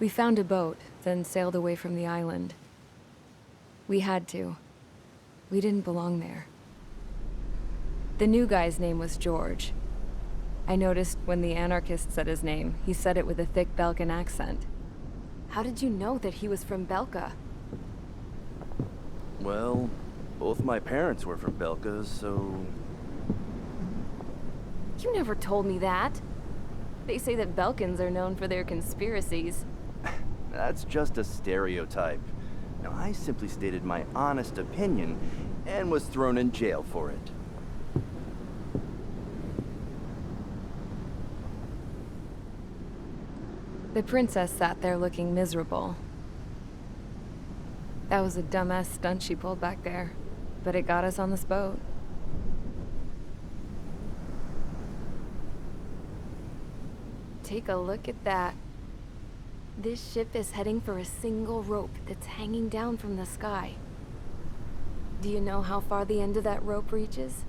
We found a boat, then sailed away from the island. We had to. We didn't belong there. The new guy's name was George. I noticed when the anarchist said his name, he said it with a thick Belkan accent. How did you know that he was from Belka? Well, both my parents were from Belka, so... You never told me that. They say that Belkans are known for their conspiracies. That's just a stereotype. Now, I simply stated my honest opinion and was thrown in jail for it. The princess sat there looking miserable. That was a dumbass stunt she pulled back there, but it got us on this boat. Take a look at that. This ship is heading for a single rope that's hanging down from the sky. Do you know how far the end of that rope reaches?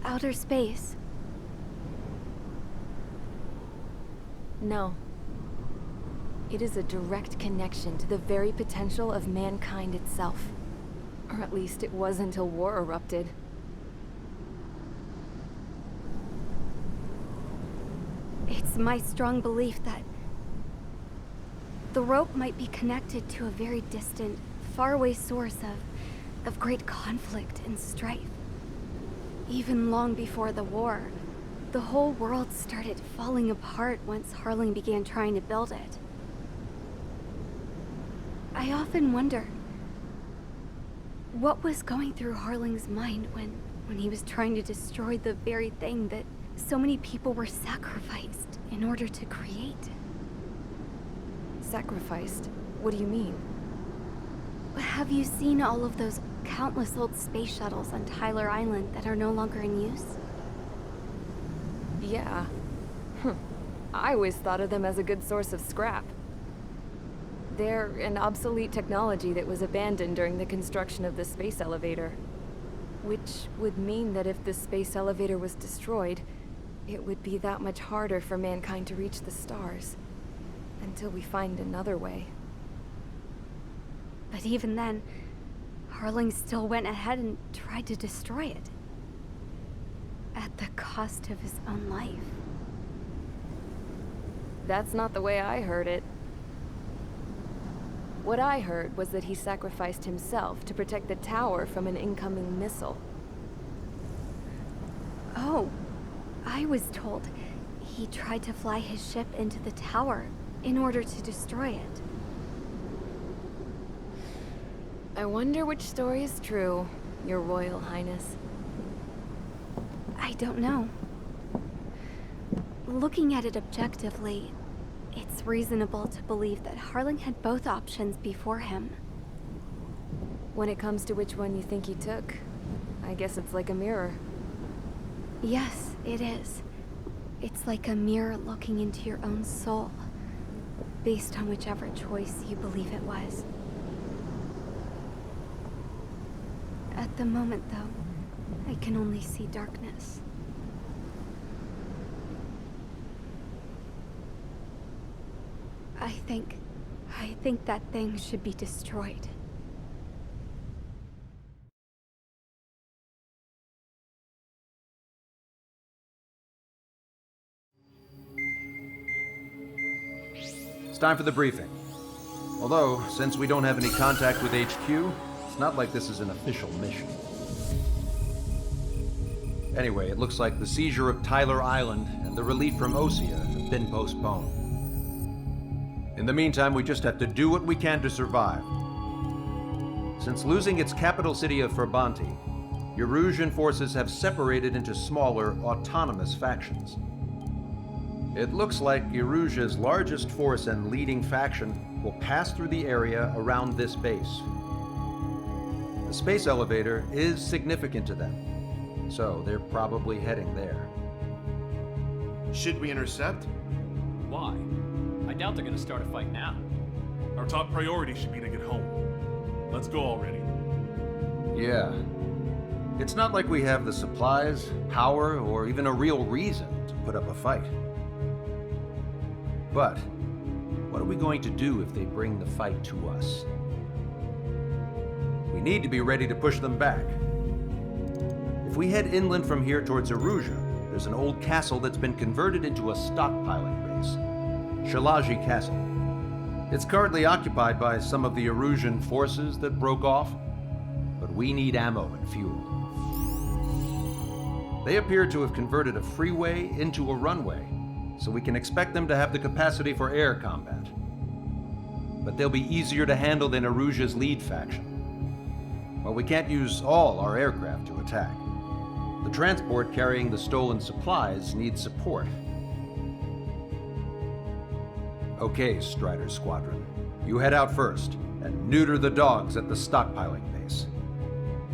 Outer space. No. It is a direct connection to the very potential of mankind itself. Or at least it was until war erupted. It's my strong belief that the rope might be connected to a very distant, faraway source of great conflict and strife. Even long before the war, the whole world started falling apart once Harling began trying to build it. I often wonder what was going through Harling's mind when he was trying to destroy the very thing that so many people were sacrificed in order to create. Sacrificed? What do you mean? Have you seen all of those countless old space shuttles on Tyler Island that are no longer in use? Yeah. I always thought of them as a good source of scrap. They're an obsolete technology that was abandoned during the construction of the space elevator. Which would mean that if the space elevator was destroyed, it would be that much harder for mankind to reach the stars. Until we find another way. But even then, Harling still went ahead and tried to destroy it. At the cost of his own life. That's not the way I heard it. What I heard was that he sacrificed himself to protect the tower from an incoming missile. Oh, I was told he tried to fly his ship into the tower in order to destroy it. I wonder which story is true, Your Royal Highness. I don't know. Looking at it objectively, it's reasonable to believe that Harling had both options before him. When it comes to which one you think he took, I guess it's like a mirror. Yes, it is. It's like a mirror looking into your own soul, based on whichever choice you believe it was. At the moment, though, I can only see darkness. I think that thing should be destroyed. It's time for the briefing. Although, since we don't have any contact with HQ, it's not like this is an official mission. Anyway, it looks like the seizure of Tyler Island and the relief from Osea have been postponed. In the meantime, we just have to do what we can to survive. Since losing its capital city of Ferbanti, Erusian forces have separated into smaller, autonomous factions. It looks like Erusia's largest force and leading faction will pass through the area around this base. The space elevator is significant to them, so they're probably heading there. Should we intercept? Why? I doubt they're gonna start a fight now. Our top priority should be to get home. Let's go already. Yeah. It's not like we have the supplies, power, or even a real reason to put up a fight. But what are we going to do if they bring the fight to us? We need to be ready to push them back. If we head inland from here towards Erusia, there's an old castle that's been converted into a stockpiling base. Shilaji Castle. It's currently occupied by some of the Erusian forces that broke off, but we need ammo and fuel. They appear to have converted a freeway into a runway, so we can expect them to have the capacity for air combat. But they'll be easier to handle than Erusia's lead faction. Well, we can't use all our aircraft to attack. The transport carrying the stolen supplies needs support. Okay, Strider Squadron. You head out first and neuter the dogs at the stockpiling base.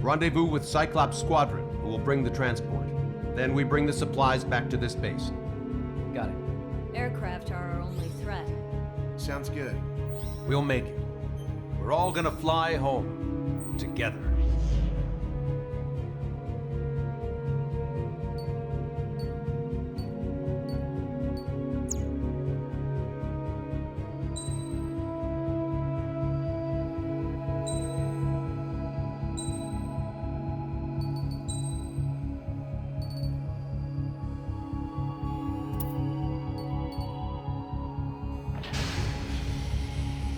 Rendezvous with Cyclops Squadron, who will bring the transport. Then we bring the supplies back to this base. Got it. Aircraft are our only threat. Sounds good. We'll make it. We're all gonna fly home. Together.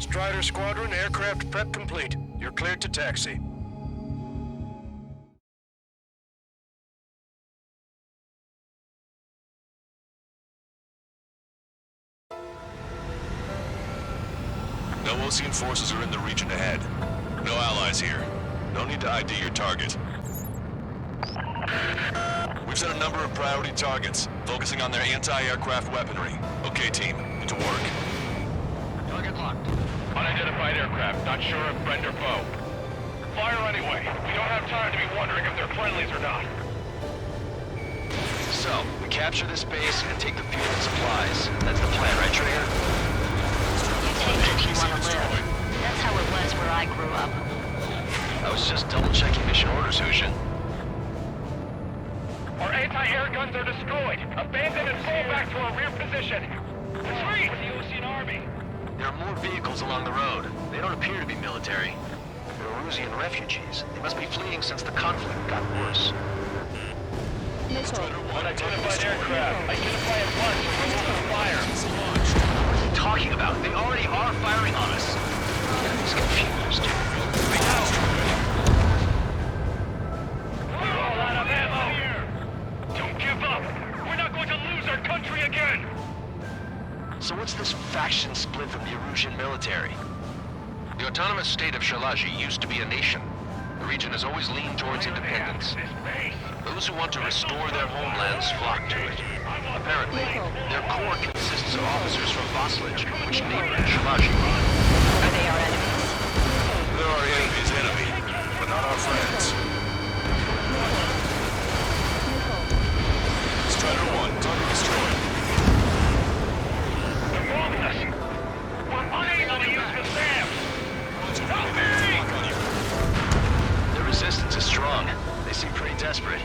Strider Squadron, aircraft prep complete. You're cleared to taxi. No Osean forces are in the region ahead. No allies here. No need to ID your target. We've set a number of priority targets, focusing on their anti-aircraft weaponry. Okay, team, get to work. Target locked. Unidentified aircraft, not sure if friend or foe. Fire anyway. We don't have time to be wondering if they're friendlies or not. So, we capture this base and take the fuel and supplies. That's the plan, right, Trigger? You take it if you want to live. That's how it was where I grew up. I was just double-checking mission orders, Hushin. Our anti-air guns are destroyed. Abandon and fall back to our rear position. Retreat! The Osean Army. There are more vehicles along the road. They don't appear to be military. They're Erusian refugees. They must be fleeing since the conflict got worse. Unidentified aircraft. Identify at once or we'll open fire. What are you talking about? They already are firing on us. The enemy's confused. We're all out of ammo. Don't give up. We're not going to lose our country again. So what's this faction split from the Erusian military? The autonomous state of Shilaji used to be a nation. The region has always leaned towards independence. Those who want to restore their homelands flock to it. Apparently, their core consists of officers from Vassalage, which neighbor Shilaji. Are they our enemies? They're our enemy's enemy, but not our friends. Strider 1, target destroyed. They're bombing us. We're unable to use the SAM. Help me! Their resistance is strong. They seem pretty desperate.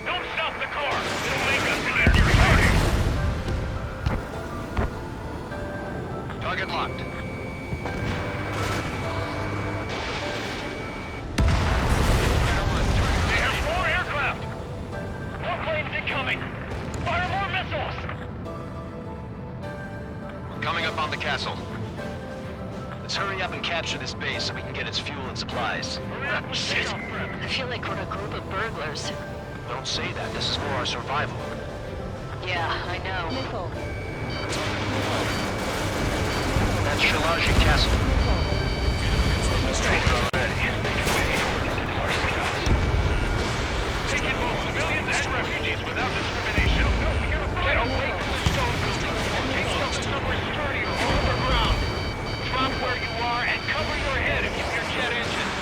Don't stop the car. It'll make us clear your target. Target locked. They have 4 aircraft. More planes incoming. Fire more missiles. We're coming up on the castle. Let's hurry up and capture this base so we can get its fuel and supplies. Shit. I feel like we're a group of burglars. Don't say that. This is for our survival. Yeah, I know. That's Shilaji Castle. Taking both civilians and refugees without discrimination. Get away from the stone building. Take something somewhere sturdy or hold the ground. Drop where you are and cover your head if you hear jet engines.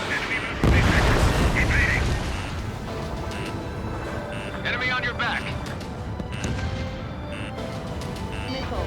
Enemy on your back. Missile.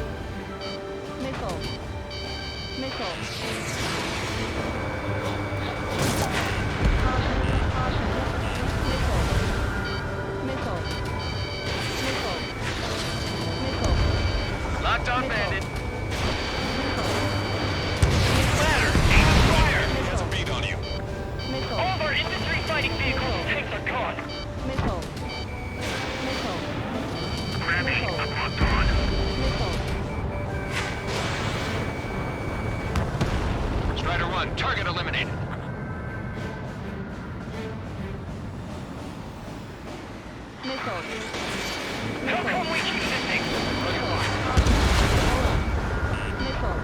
Target eliminated. Missile. How come we keep missing? Missile.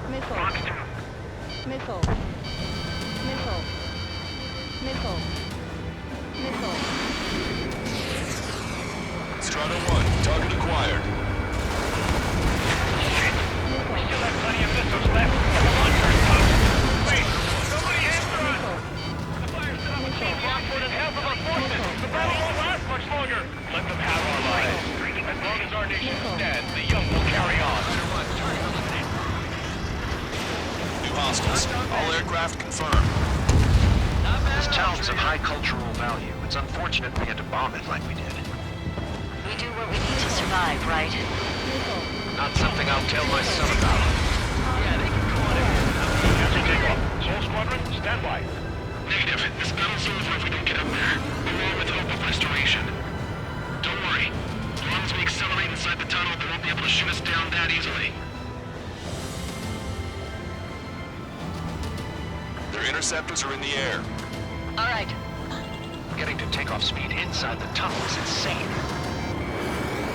Missile. Box 2. Missile. Missile. Missile. Missile. Strider 1, target acquired. We still have plenty of missiles left. Come on, turn post. Wait, somebody answer us! The fire's still off more than half of our forces. The battle won't last much longer. Let them have our lives. As long as our nation stands, the young will carry on. New hostiles. All aircraft confirmed. This town's of high cultural value. It's unfortunate we had to bomb it like we did. We do what we need to survive, right? Not something I'll tell my son about. Yeah, they can go on ahead. Cancel takeoff. Soul Squadron, stand by. Negative. This battle's over if we don't get up there. Along with hope of restoration. Don't worry. As long as we accelerate inside the tunnel, they won't be able to shoot us down that easily. Their interceptors are in the air. All right. Getting to takeoff speed inside the tunnel is insane.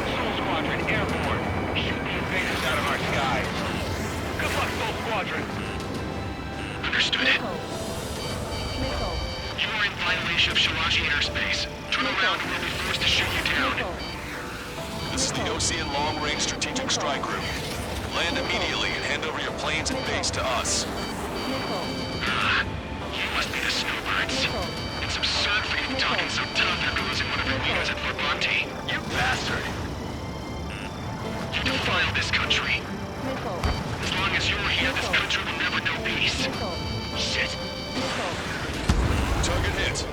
Soul Squadron, airborne. Shoot the invaders out of our skies. Good luck, Soul Squadron. Understood it. Missile. You are in violation of Shilaji airspace. Turn around or we'll be forced to shoot you down. This is the Ocean Long Range Strategic Strike Group. Land immediately and hand over your planes and base to us. You must be the snowbirds. It's absurd for you talking so tough after losing one of your leaders at Fort Monte. You bastard! You defiled this country. As long as you're here, this country will never know peace. Shit. Target hit.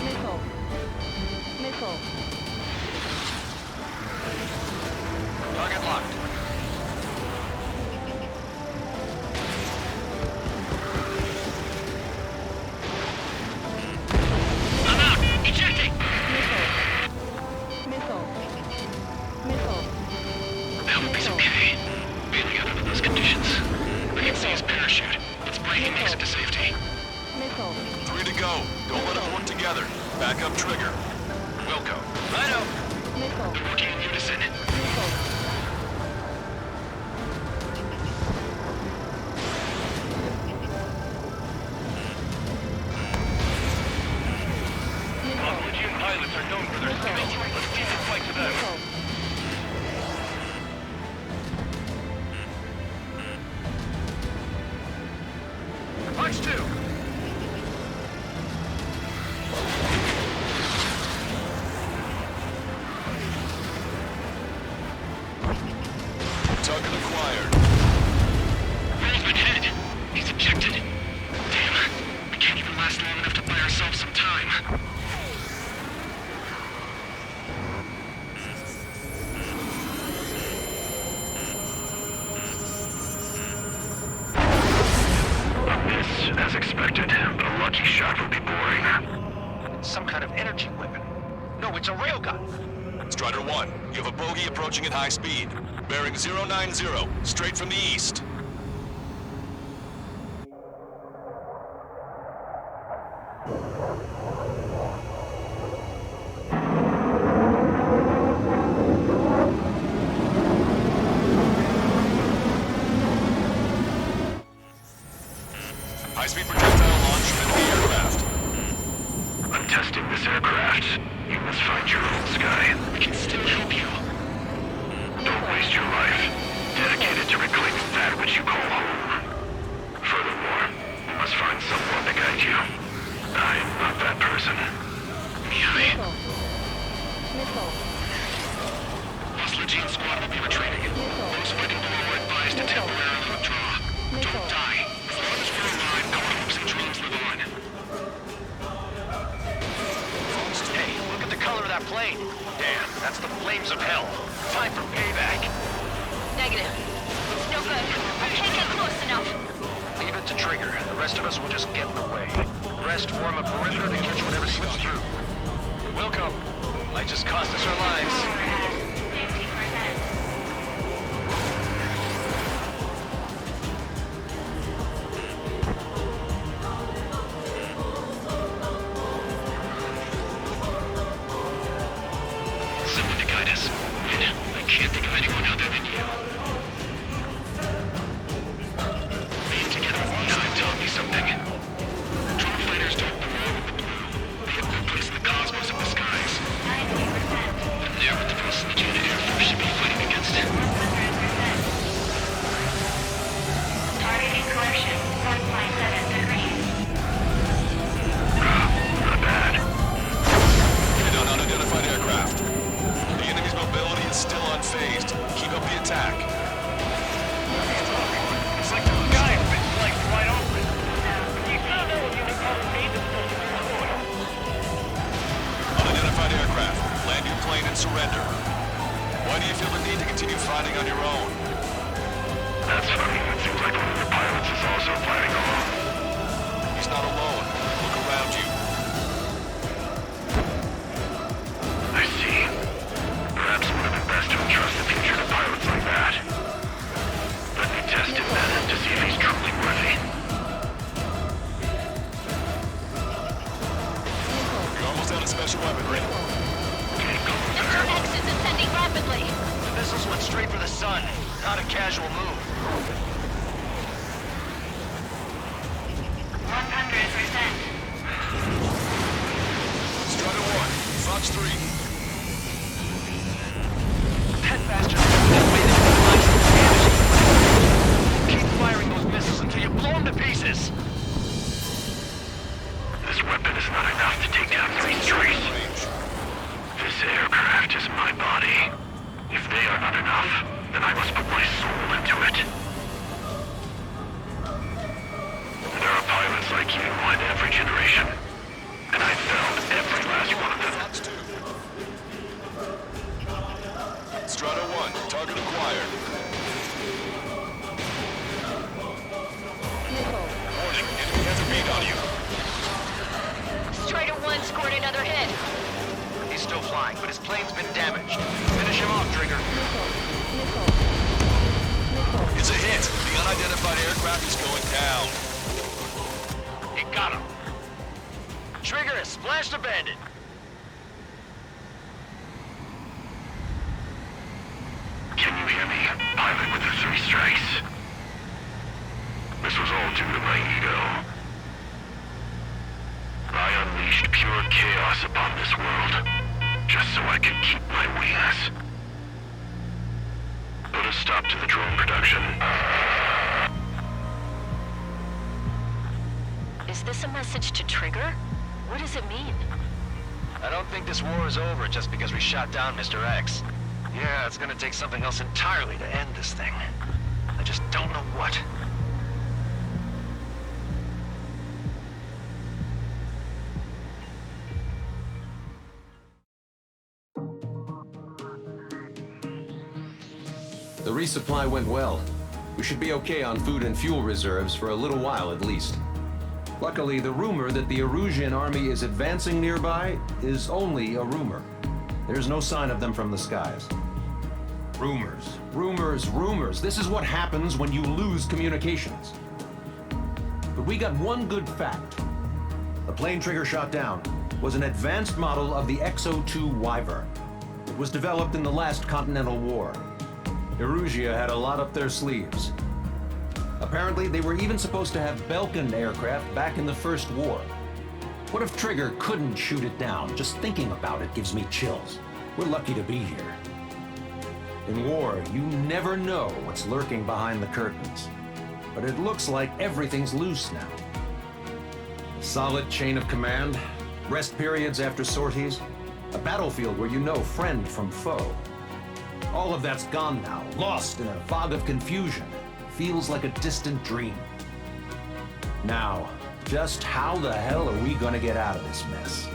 Missile. Missile. Target locked. I'm out! Ejecting! Missile. Missile. I hope he's okay. Bailing out under those conditions. I can see his parachute. Let's break and exit to safety. Missile. 3 to go. Don't let us work together. Back up trigger. Wilco. Righto. Missile. They're working in unison. Missile. Norwegian pilots are known for their skills. Let's teach a fight to them. Missile. Punch 2. Target acquired. Where's been hit? He's ejected. Damn. We can't even last long enough to buy ourselves some time. Miss, as expected, but a lucky shot would be boring. It's some kind of energy weapon. No, it's a railgun. Strider 1, you have a bogey approaching at high speed. Bearing 090, straight from the east. High-speed projectile launch from the aircraft. I'm testing this aircraft. You must find your own sky. We can still help you. Don't waste your life. Dedicated to reclaiming that which you call home. Furthermore, you must find someone to guide you. I am not that person. Missile. Missile. Shilaji squad will be retreating. Those fighting below are advised to temporarily withdraw. Don't die. As long as we're alive, our hopes and dreams live on. Hey, look at the color of that plane. Damn, that's the flames of hell. Time for payback. Negative. No good. I can't get close enough. Leave it to Trigger. The rest of us will just get in the way. The rest form a perimeter to catch whatever slips through. Welcome. Might just cost us our lives. on your own. That's funny. It seems like one of the pilots is also fighting alone. He's not alone. Look around you. I see. Perhaps it would have been best to entrust the future to pilots like that. Let me test him then to see if he's truly worthy. You're almost out of special weaponry. Mr. X is ascending rapidly. The missiles went straight for the sun. Not a casual move. 100%. Strider 1, Fox 3. That bastard that way they can fly some damage. Keep firing those missiles until you blow them to pieces. This weapon is not enough to take down 3 strays. This aircraft is my body. If they are not enough, then I must put my soul into it. There are pilots like you in every generation, and I found every last one of them. Strider 1, target acquired. Warning, enemy has a bead on you. Strider 1 scored another hit. He's still flying, but his plane's been damaged. Finish him off, Trigger. It's a hit. The unidentified aircraft is going down. He got him. Trigger has splashed a bandit. Can you hear me, pilot with the 3 strikes? This was all due to my ego. I unleashed pure chaos upon this world, just so I could keep my wings. Put a stop to the drone production. Is this a message to Trigger? What does it mean? I don't think this war is over just because we shot down Mr. X. Yeah, it's gonna take something else entirely to end this thing. I just don't know what. The resupply went well. We should be okay on food and fuel reserves for a little while at least. Luckily, the rumor that the Erusian army is advancing nearby is only a rumor. There's no sign of them from the skies. Rumors, rumors, rumors. This is what happens when you lose communications. But we got one good fact. The plane Trigger shot down was an advanced model of the XO-2 Wyvern. It was developed in the last Continental War. Erusia had a lot up their sleeves. Apparently, they were even supposed to have Belkin aircraft back in the First War. What if Trigger couldn't shoot it down? Just thinking about it gives me chills. We're lucky to be here. In war, you never know what's lurking behind the curtains. But it looks like everything's loose now. Solid chain of command, rest periods after sorties, a battlefield where you know friend from foe. All of that's gone now, lost in a fog of confusion. Feels like a distant dream. Now, just how the hell are we gonna get out of this mess?